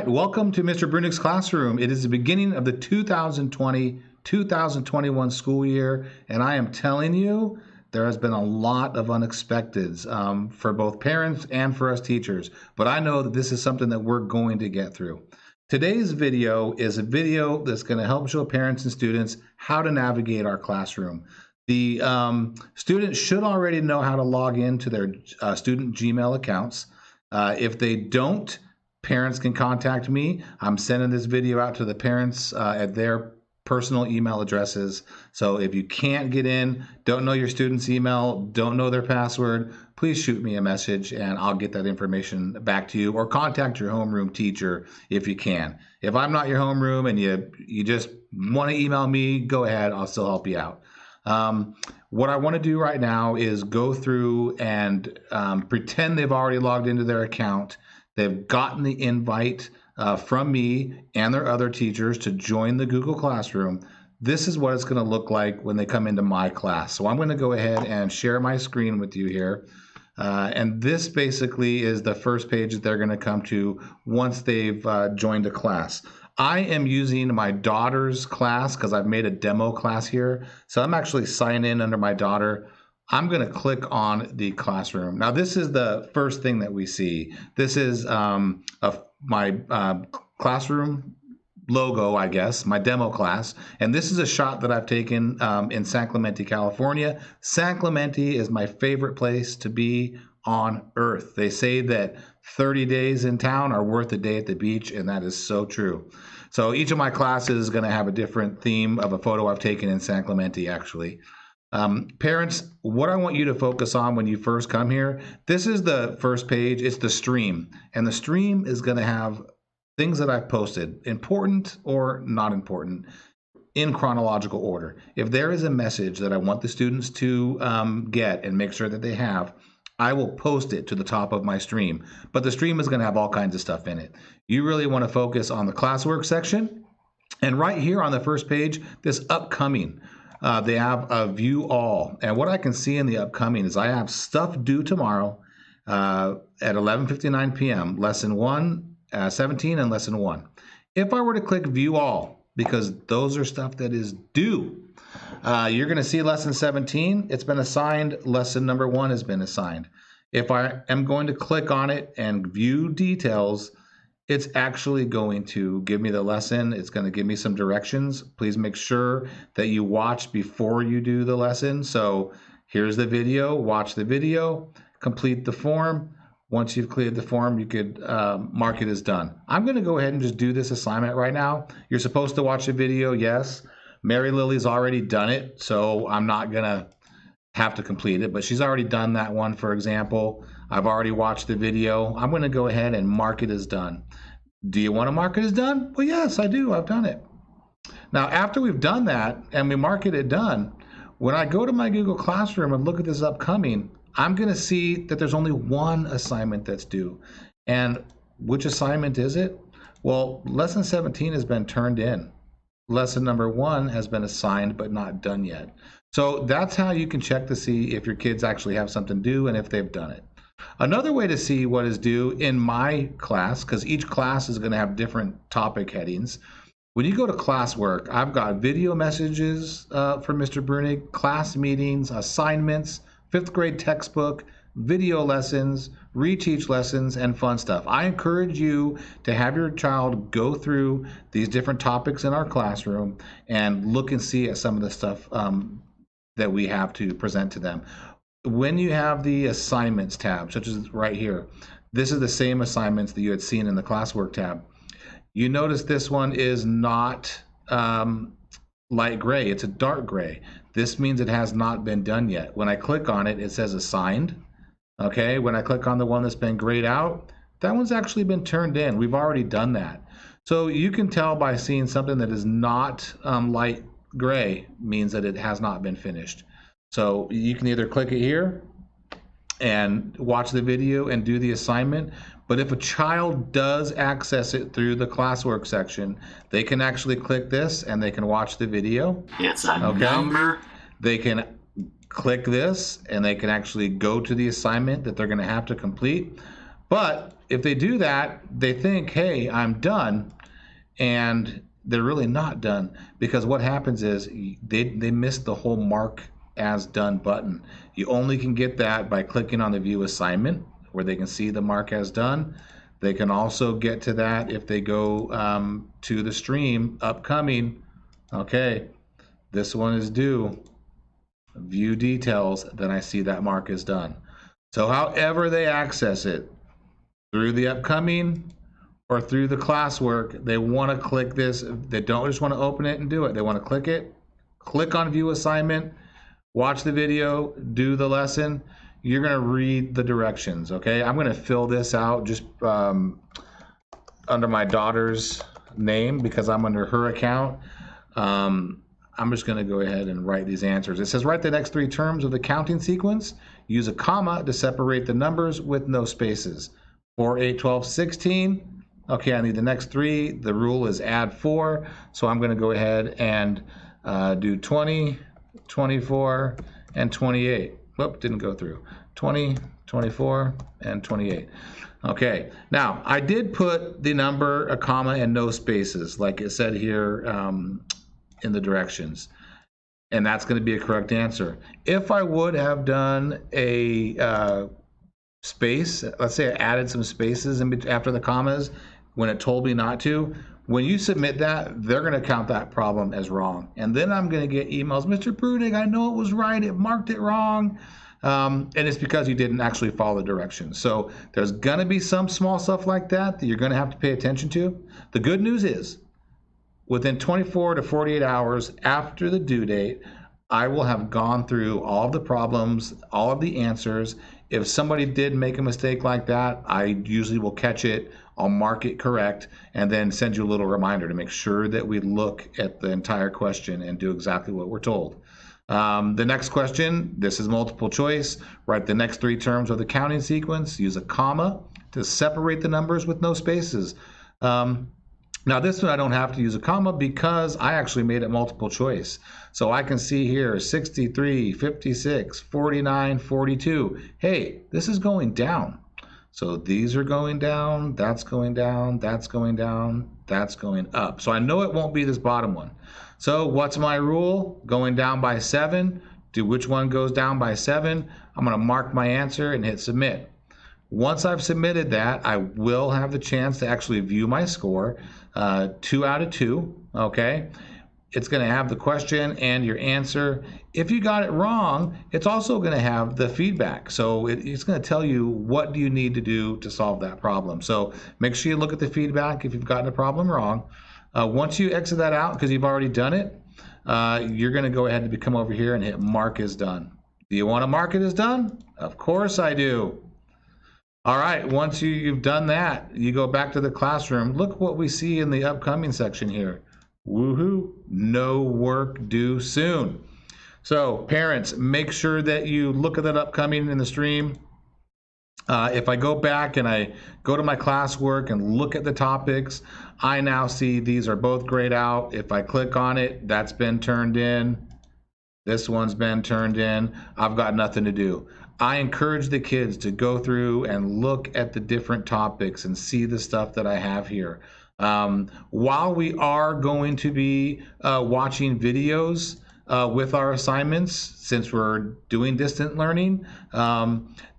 right, welcome to Mr. Breunig's classroom. It is the beginning of the 2020-2021 school year, and I am telling you, there has been a lot of unexpecteds for both parents and for us teachers, but I know that this is something that we're going to get through. Today's video is a video that's going to help show parents and students how to navigate our classroom. The students should already know how to log into their student Gmail accounts. If they don't, parents can contact me. I'm sending this video out to the parents at their personal email addresses. So if you can't get in, don't know your student's email, don't know their password, please shoot me a message and I'll get that information back to you, or contact your homeroom teacher if you can. If I'm not your homeroom and you just want to email me, go ahead, I'll still help you out. What I want to do right now is go through and pretend they've already logged into their account. They've gotten the invite from me and their other teachers to join the Google Classroom. This is what it's going to look like when they come into my class. So I'm going to go ahead and share my screen with you here. And this basically is the first page that they're going to come to once they've joined a class. I am using my daughter's class because I've made a demo class here. So I'm actually signing in under my daughter. I'm going to click on the classroom. Now, this is the first thing that we see. This is my classroom logo, I guess, my demo class. And this is a shot that I've taken in San Clemente, California. San Clemente is my favorite place to be on earth. They say that 30 days in town are worth a day at the beach, and that is so true. So each of my classes is going to have a different theme of a photo I've taken in San Clemente, actually. Parents, what I want you to focus on when you first come here, this is the first page. It's the stream, and the stream is going to have things that I've posted, important or not important, in chronological order. If there is a message that I want the students to get and make sure that they have, I will post it to the top of my stream. But the stream is going to have all kinds of stuff in it. You really want to focus on the classwork section. And right here on the first page, this upcoming, they have a view all. And what I can see in the upcoming is I have stuff due tomorrow at 11:59 p.m., lesson 17 and lesson 1. If I were to click view all, because those are stuff that is due, you're going to see lesson 17. It's been assigned. Lesson number 1 has been assigned. If I am going to click on it and view details, it's actually going to give me the lesson. It's going to give me some directions. Please make sure that you watch before you do the lesson. So here's the video. Watch the video. Complete the form. Once you've cleared the form, you could mark it as done. I'm going to go ahead and just do this assignment right now. You're supposed to watch the video, yes. Mary Lily's already done it, so I'm not going to have to complete it, but she's already done that one, for example. I've already watched the video. I'm going to go ahead and mark it as done. Do you want to mark it as done? Well, yes, I do. I've done it. Now, after we've done that and we mark it as done, when I go to my Google Classroom and look at this upcoming, I'm going to see that there's only one assignment that's due. And which assignment is it? Well, lesson 17 has been turned in. Lesson number 1 has been assigned but not done yet. So that's how you can check to see if your kids actually have something due and if they've done it. Another way to see what is due in my class, because each class is going to have different topic headings. When you go to classwork, I've got video messages for Mr. Breunig, class meetings, assignments, 5th grade textbook, video lessons, reteach lessons, and fun stuff. I encourage you to have your child go through these different topics in our classroom and look and see at some of the stuff that we have to present to them. When you have the assignments tab, such as right here, this is the same assignments that you had seen in the classwork tab. You notice this one is not light gray, it's a dark gray. This means it has not been done yet. When I click on it, it says assigned. Okay, when I click on the one that's been grayed out, that one's actually been turned in. We've already done that. So you can tell by seeing something that is not light gray means that it has not been finished. So you can either click it here and watch the video and do the assignment, but if a child does access it through the classwork section, they can actually click this and they can watch the video. It's a number. They can click this and they can actually go to the assignment that they're going to have to complete. But if they do that, they think, hey, I'm done, and they're really not done, because what happens is they miss the whole mark as done button. You only can get that by clicking on the view assignment where they can see the mark as done. They can also get to that if they go to the stream upcoming. Okay, this one is due. View details, then I see that mark is done. So however they access it, through the upcoming or through the classwork, they want to click this. They don't just want to open it and do it. They want to click it, click on view assignment, watch the video, do the lesson. You're going to read the directions, okay? I'm going to fill this out just under my daughter's name because I'm under her account. I'm just going to go ahead and write these answers. It says write the next 3 terms of the counting sequence. Use a comma to separate the numbers with no spaces. 4, 8, 12, 16. Okay, I need the next 3. The rule is add 4. So I'm going to go ahead and do 20, 24, and 28. Whoop, didn't go through. 20, 24, and 28. Okay, now I did put the number, a comma, and no spaces, like it said here in the directions. And that's going to be a correct answer. If I would have done a space, let's say I added some spaces after the commas when it told me not to, when you submit that, they're going to count that problem as wrong. And then I'm going to get emails, Mr. Breunig, I know it was right, it marked it wrong. And it's because you didn't actually follow the directions. So there's going to be some small stuff like that that you're going to have to pay attention to. The good news is, within 24 to 48 hours after the due date, I will have gone through all of the problems, all of the answers. If somebody did make a mistake like that, I usually will catch it, I'll mark it correct, and then send you a little reminder to make sure that we look at the entire question and do exactly what we're told. The next question, this is multiple choice. Write the next 3 terms of the counting sequence. Use a comma to separate the numbers with no spaces. Now this one I don't have to use a comma because I actually made it multiple choice. So I can see here 63, 56, 49, 42. Hey, this is going down. So these are going down, that's going down, that's going down, that's going up. So I know it won't be this bottom one. So what's my rule? Going down by 7. Do which one goes down by 7? I'm going to mark my answer and hit submit. Once I've submitted that, I will have the chance to actually view my score, 2 out of 2, okay? It's going to have the question and your answer. If you got it wrong, it's also going to have the feedback. So it's going to tell you what do you need to do to solve that problem. So make sure you look at the feedback if you've gotten a problem wrong. Once you exit that out, because you've already done it, you're going to go ahead and come over here and hit mark as done. Do you want to mark it as done? Of course I do. All right, once you've done that, you go back to the classroom. Look what we see in the upcoming section here. Woohoo, no work due soon. So parents, make sure that you look at that upcoming in the stream. If I go back and I go to my classwork and look at the topics, I now see these are both grayed out. If I click on it, that's been turned in. This one's been turned in. I've got nothing to do. I encourage the kids to go through and look at the different topics and see the stuff that I have here. While we are going to be watching videos with our assignments, since we're doing distant learning,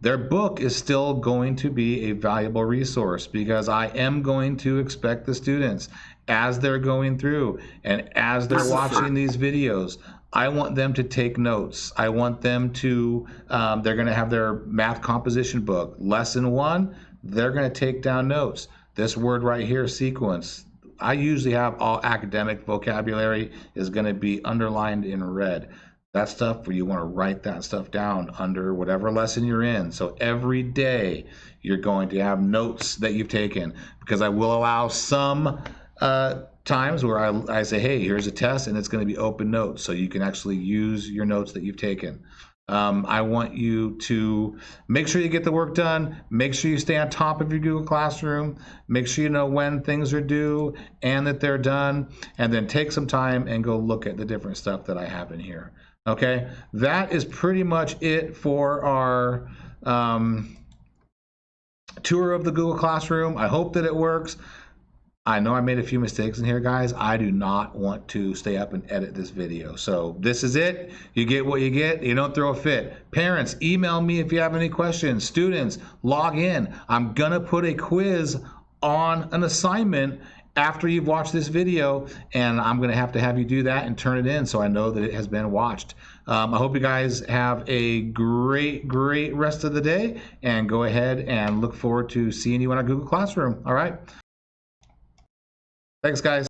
their book is still going to be a valuable resource because I am going to expect the students, as they're going through and as they're watching these videos, I want them to take notes. I want them to, they're going to have their math composition book. Lesson 1, they're going to take down notes. This word right here, sequence, I usually have all academic vocabulary is going to be underlined in red. That's stuff where you want to write that stuff down under whatever lesson you're in. So every day you're going to have notes that you've taken, because I will allow some times where I say, hey, here's a test, and it's going to be open notes, so you can actually use your notes that you've taken. I want you to make sure you get the work done, make sure you stay on top of your Google Classroom, make sure you know when things are due and that they're done, and then take some time and go look at the different stuff that I have in here. Okay, that is pretty much it for our tour of the Google Classroom. I hope that it works. I know I made a few mistakes in here, guys. I do not want to stay up and edit this video. So this is it. You get what you get. You don't throw a fit. Parents, email me if you have any questions. Students, log in. I'm going to put a quiz on an assignment after you've watched this video, and I'm going to have you do that and turn it in so I know that it has been watched. I hope you guys have a great rest of the day, and go ahead and look forward to seeing you in our Google Classroom. All right. Thanks, guys.